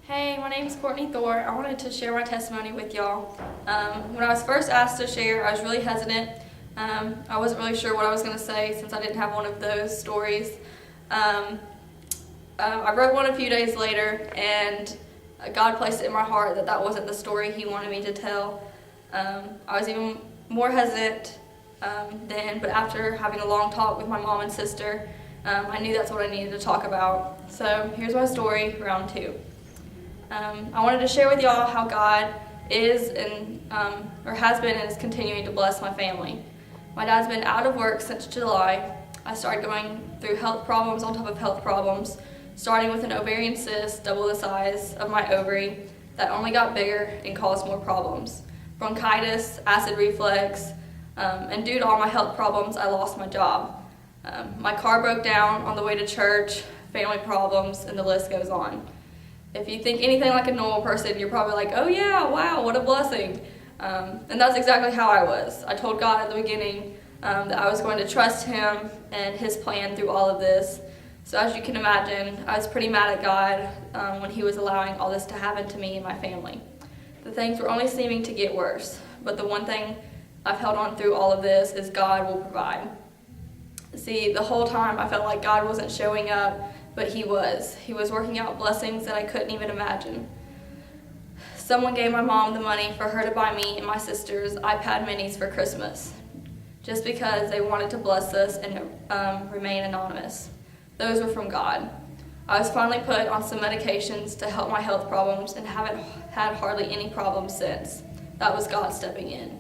Hey, my name is Courtney Thor. I wanted to share my testimony with y'all. When I was first asked to share, I was really hesitant. I wasn't really sure what I was going to say since I didn't have one of those stories. I wrote one a few days later, and God placed it in my heart that wasn't the story He wanted me to tell. I was even more hesitant then, but after having a long talk with my mom and sister, I knew that's what I needed to talk about. So here's my story, round 2. I wanted to share with y'all how God is or has been and is continuing to bless my family. My dad's been out of work since July. I started going through health problems on top of health problems, starting with an ovarian cyst double the size of my ovary that only got bigger and caused more problems. Bronchitis, acid reflux, and due to all my health problems, I lost my job. My car broke down on the way to church, family problems, and the list goes on. If you think anything like a normal person, you're probably like, oh yeah, wow, what a blessing. And that's exactly how I was. I told God at the beginning that I was going to trust Him and His plan through all of this. So as you can imagine, I was pretty mad at God when He was allowing all this to happen to me and my family. The things were only seeming to get worse, but the one thing I've held on through all of this is God will provide. See, the whole time I felt like God wasn't showing up, but He was. He was working out blessings that I couldn't even imagine. Someone gave my mom the money for her to buy me and my sisters iPad minis for Christmas, just because they wanted to bless us and remain anonymous. Those were from God. I was finally put on some medications to help my health problems and haven't had hardly any problems since. That was God stepping in.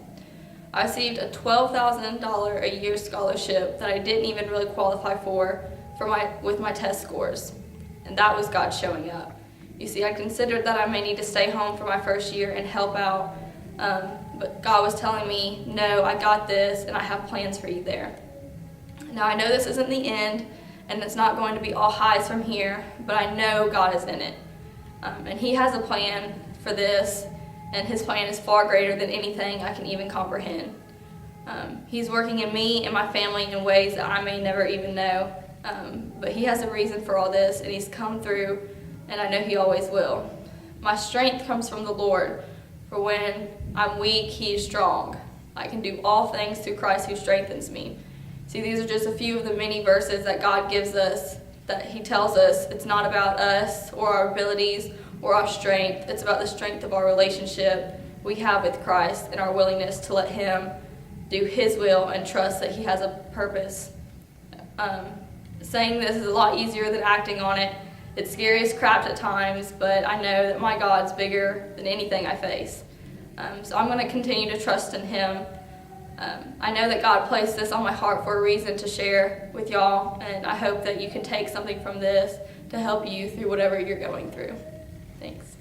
I received a $12,000 a year scholarship that I didn't even really qualify for with my test scores, and that was God showing up. You see, I considered that I may need to stay home for my first year and help out, but God was telling me, no, I got this, and I have plans for you there. Now, I know this isn't the end, and it's not going to be all highs from here, but I know God is in it, and He has a plan for this, and His plan is far greater than anything I can even comprehend. He's working in me and my family in ways that I may never even know. But He has a reason for all this, and He's come through, and I know He always will. My strength comes from the Lord, for when I'm weak, He is strong. I can do all things through Christ who strengthens me. See, these are just a few of the many verses that God gives us, that He tells us it's not about us or our abilities or our strength. It's about the strength of our relationship we have with Christ and our willingness to let Him do His will and trust that He has a purpose. Saying this is a lot easier than acting on it. It's scary as crap at times, but I know that my God's bigger than anything I face. So I'm going to continue to trust in Him. I know that God placed this on my heart for a reason to share with y'all, and I hope that you can take something from this to help you through whatever you're going through. Thanks.